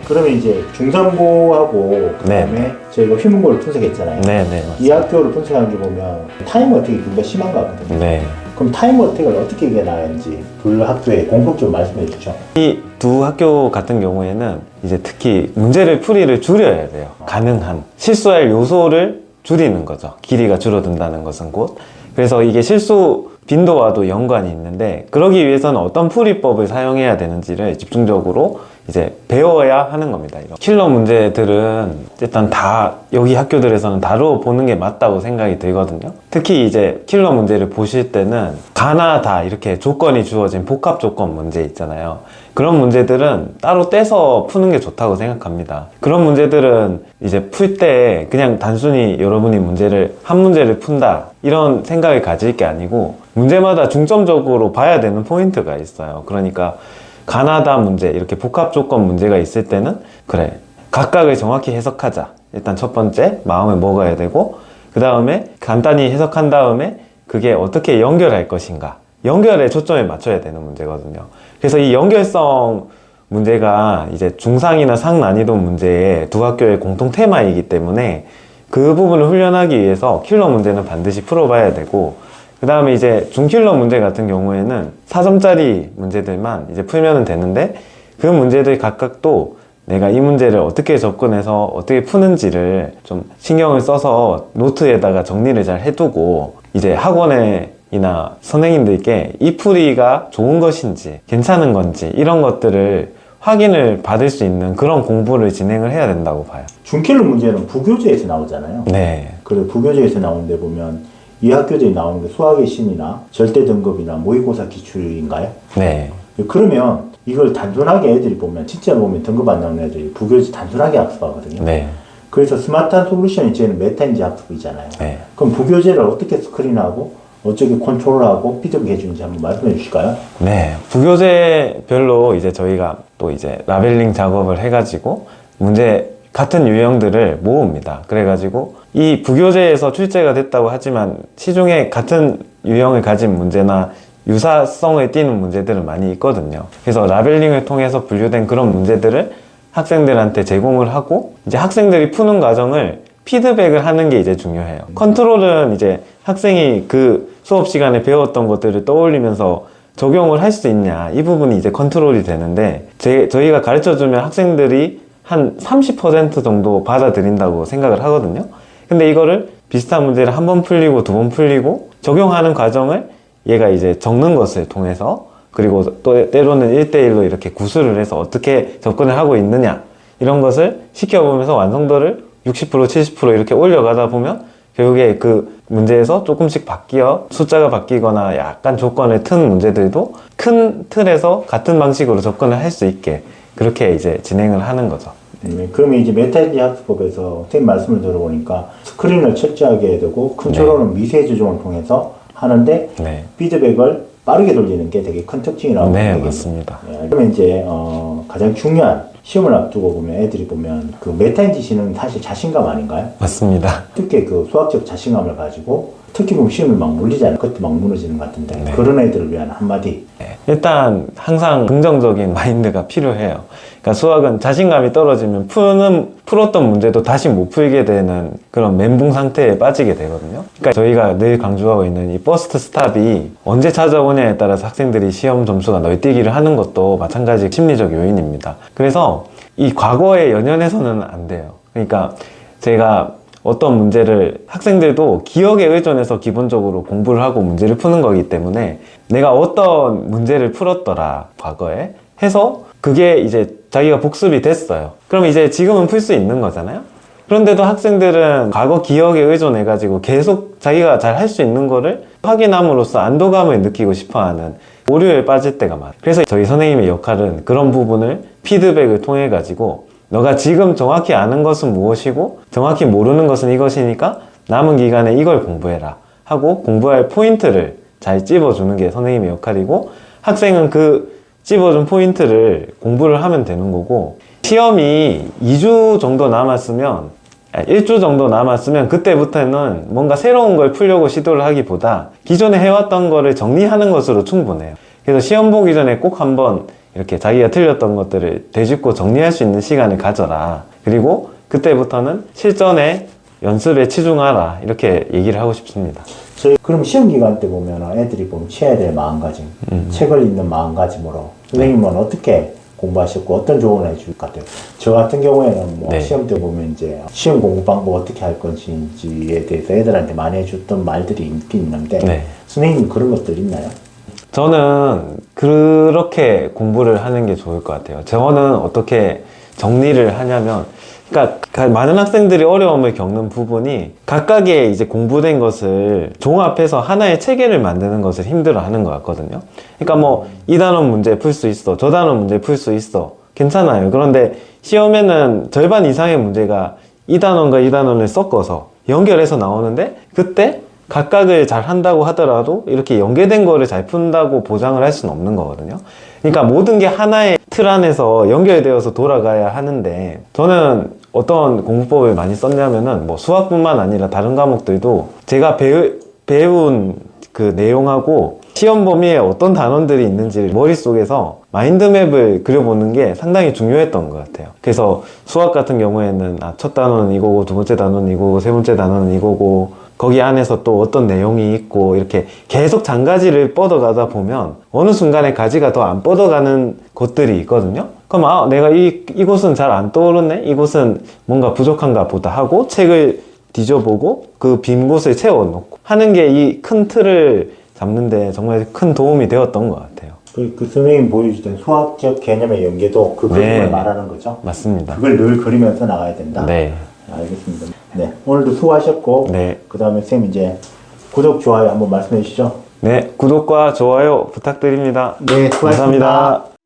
그러면 이제 중상고하고 그다음에 저희가 휘문고를 분석했잖아요. 네네. 이 학교를 분석한 게 보면 타임 어택이 둘 다 심한 것 같거든요. 네. 그럼 타임 어택을 어떻게 이겨나가는지 둘 학교에 공통적으로 말씀해 주죠. 이 두 학교 같은 경우에는 이제 특히 문제를 풀이를 줄여야 돼요. 가능한 실수할 요소를 줄이는 거죠. 길이가 줄어든다는 것은 곧. 그래서 이게 실수 빈도와도 연관이 있는데, 그러기 위해서는 어떤 풀이법을 사용해야 되는지를 집중적으로 이제 배워야 하는 겁니다. 이런 킬러 문제들은 일단 다 여기 학교들에서는 다뤄보는 게 맞다고 생각이 들거든요. 특히 이제 킬러 문제를 보실 때는 가나 다 이렇게 조건이 주어진 복합 조건 문제 있잖아요. 그런 문제들은 따로 떼서 푸는 게 좋다고 생각합니다. 그런 문제들은 이제 풀 때 그냥 단순히 여러분이 한 문제를 푼다 이런 생각을 가질 게 아니고, 문제마다 중점적으로 봐야 되는 포인트가 있어요. 그러니까 가나다 문제, 이렇게 복합 조건 문제가 있을 때는 그래, 각각을 정확히 해석하자. 일단 첫 번째 마음을 먹어야 되고, 그 다음에 간단히 해석한 다음에 그게 어떻게 연결할 것인가, 연결에 초점을 맞춰야 되는 문제거든요. 그래서 이 연결성 문제가 이제 중상이나 상난이도 문제의 두 학교의 공통 테마이기 때문에 그 부분을 훈련하기 위해서 킬러 문제는 반드시 풀어봐야 되고, 그 다음에 이제 중킬러 문제 같은 경우에는 4점짜리 문제들만 이제 풀면 되는데, 그 문제들 각각 또 내가 이 문제를 어떻게 접근해서 어떻게 푸는지를 좀 신경을 써서 노트에다가 정리를 잘 해두고, 이제 학원이나 선생님들께 이 풀이가 좋은 것인지 괜찮은 건지 이런 것들을 확인을 받을 수 있는 그런 공부를 진행을 해야 된다고 봐요. 중킬러 문제는 부교재에서 나오잖아요. 네. 그리고 부교재에서 나오는데 보면 이 학교들이 나오는 게 수학의 신이나 절대 등급이나 모의고사 기출인가요? 네. 그러면 이걸 단순하게 애들이 보면, 진짜 보면 등급 안 나오는 애들이 부교재 단순하게 학습하거든요. 네. 그래서 스마트한 솔루션이 저희는 메타인지 학습이잖아요. 네. 그럼 부교재를 어떻게 스크린하고 어떻게 컨트롤하고 피드백 해주는지 한번 말씀해 주실까요? 네. 부교재별로 이제 저희가 또 이제 라벨링 작업을 해가지고 문제 같은 유형들을 모읍니다. 그래가지고 이 부교재에서 출제가 됐다고 하지만 시중에 같은 유형을 가진 문제나 유사성을 띠는 문제들은 많이 있거든요. 그래서 라벨링을 통해서 분류된 그런 문제들을 학생들한테 제공을 하고, 이제 학생들이 푸는 과정을 피드백을 하는 게 이제 중요해요. 컨트롤은 이제 학생이 그 수업 시간에 배웠던 것들을 떠올리면서 적용을 할 수 있냐, 이 부분이 이제 컨트롤이 되는데, 저희가 가르쳐주면 학생들이 한 30% 정도 받아들인다고 생각을 하거든요. 근데 이거를 비슷한 문제를 한 번 풀리고 두 번 풀리고 적용하는 과정을 얘가 이제 적는 것을 통해서, 그리고 또 때로는 1대1로 이렇게 구술을 해서 어떻게 접근을 하고 있느냐, 이런 것을 시켜보면서 완성도를 60% 70% 이렇게 올려가다 보면 결국에 그 문제에서 조금씩 숫자가 바뀌거나 약간 조건을 튼 문제들도 큰 틀에서 같은 방식으로 접근을 할 수 있게 그렇게 이제 진행을 하는 거죠. 그러면 이제 메타인지 학습법에서 선생님 말씀을 들어보니까 스크린을 철저하게 해야 되고, 컨트롤은 미세 조정을 통해서 하는데, 네. 피드백을 빠르게 돌리는 게 되게 큰 특징이라고 네, 생각합니다. 맞습니다. 그러면 이제 가장 중요한 시험을 앞두고 보면 애들이 보면 그 메타인지시는 사실 자신감 아닌가요? 맞습니다. 특히 그 수학적 자신감을 가지고 특히 보면 시험이 막 물리잖아요. 그것도 막 무너지는 것 같은데, 네. 그런 애들을 위한 한마디. 일단 항상 긍정적인 마인드가 필요해요. 그러니까 수학은 자신감이 떨어지면 풀었던 문제도 다시 못 풀게 되는 그런 멘붕 상태에 빠지게 되거든요. 그러니까 저희가 늘 강조하고 있는 이 퍼스트 스탑이 언제 찾아오냐에 따라서 학생들이 시험 점수가 널뛰기를 하는 것도 마찬가지 심리적 요인입니다. 그래서 이 과거에 연연해서는 안 돼요. 그러니까 제가 어떤 문제를, 학생들도 기억에 의존해서 기본적으로 공부를 하고 문제를 푸는 거기 때문에 내가 어떤 문제를 풀었더라 과거에 해서 그게 이제 자기가 복습이 됐어요. 그럼 이제 지금은 풀 수 있는 거잖아요. 그런데도 학생들은 과거 기억에 의존해가지고 계속 자기가 잘 할 수 있는 거를 확인함으로써 안도감을 느끼고 싶어하는 오류에 빠질 때가 많아요. 그래서 저희 선생님의 역할은 그런 부분을 피드백을 통해 가지고, 너가 지금 정확히 아는 것은 무엇이고 정확히 모르는 것은 이것이니까 남은 기간에 이걸 공부해라 하고 공부할 포인트를 잘 찝어주는 게 선생님의 역할이고, 학생은 그 찝어준 포인트를 공부를 하면 되는 거고, 시험이 2주 정도 남았으면 1주 정도 남았으면 그때부터는 뭔가 새로운 걸 풀려고 시도를 하기보다 기존에 해왔던 거를 정리하는 것으로 충분해요. 그래서 시험 보기 전에 꼭 한번 이렇게 자기가 틀렸던 것들을 되짚고 정리할 수 있는 시간을 가져라. 그리고 그때부터는 실전에 연습에 치중하라. 이렇게 얘기를 하고 싶습니다. 그럼 시험 기간 때 보면 애들이 보면 취해야 될 마음가짐, 책을 읽는 마음가짐으로 선생님은 어떻게 공부하셨고 어떤 조언을 해줄 것 같아요? 저 같은 경우에는 뭐 네. 시험 때 보면 이제 시험 공부 방법 어떻게 할 건지에 대해서 애들한테 많이 해줬던 말들이 있긴 있는데 네. 선생님 그런 것들 있나요? 저는 그렇게 공부를 하는 게 좋을 것 같아요. 저는 어떻게 정리를 하냐면, 그러니까 많은 학생들이 어려움을 겪는 부분이 각각의 이제 공부된 것을 종합해서 하나의 체계를 만드는 것을 힘들어하는 것 같거든요. 그러니까 뭐 이 단원 문제 풀 수 있어, 저 단원 문제 풀 수 있어, 괜찮아요. 그런데 시험에는 절반 이상의 문제가 이 단원과 이 단원을 섞어서 연결해서 나오는데, 그때 각각을 잘 한다고 하더라도 이렇게 연계된 거를 잘 푼다고 보장을 할 수는 없는 거거든요. 그러니까 모든 게 하나의 틀 안에서 연결되어서 돌아가야 하는데, 저는 어떤 공부법을 많이 썼냐면은 뭐 수학뿐만 아니라 다른 과목들도 제가 배운 그 내용하고 시험 범위에 어떤 단원들이 있는지를 머릿속에서 마인드맵을 그려보는 게 상당히 중요했던 것 같아요. 그래서 수학 같은 경우에는 첫 단원은 이거고, 두 번째 단원은 이거고, 세 번째 단원은 이거고, 거기 안에서 또 어떤 내용이 있고, 이렇게 계속 장가지를 뻗어가다 보면 어느 순간에 가지가 더 안 뻗어가는 것들이 있거든요. 그럼 내가 이곳은 잘 안 떠오르네, 이곳은 뭔가 부족한가 보다 하고 책을 뒤져보고 그 빈 곳을 채워놓고 하는 게 이 큰 틀을 잡는데 정말 큰 도움이 되었던 것 같아요. 그 선생님 보여주던 수학적 개념의 연계도 그 그림을 네. 말하는 거죠? 맞습니다. 그걸 늘 그리면서 나가야 된다? 네. 알겠습니다. 네. 오늘도 수고하셨고, 네. 그 다음에 선생님 이제 구독, 좋아요 한번 말씀해 주시죠. 네. 구독과 좋아요 부탁드립니다. 네, 수고하셨습니다. 감사합니다.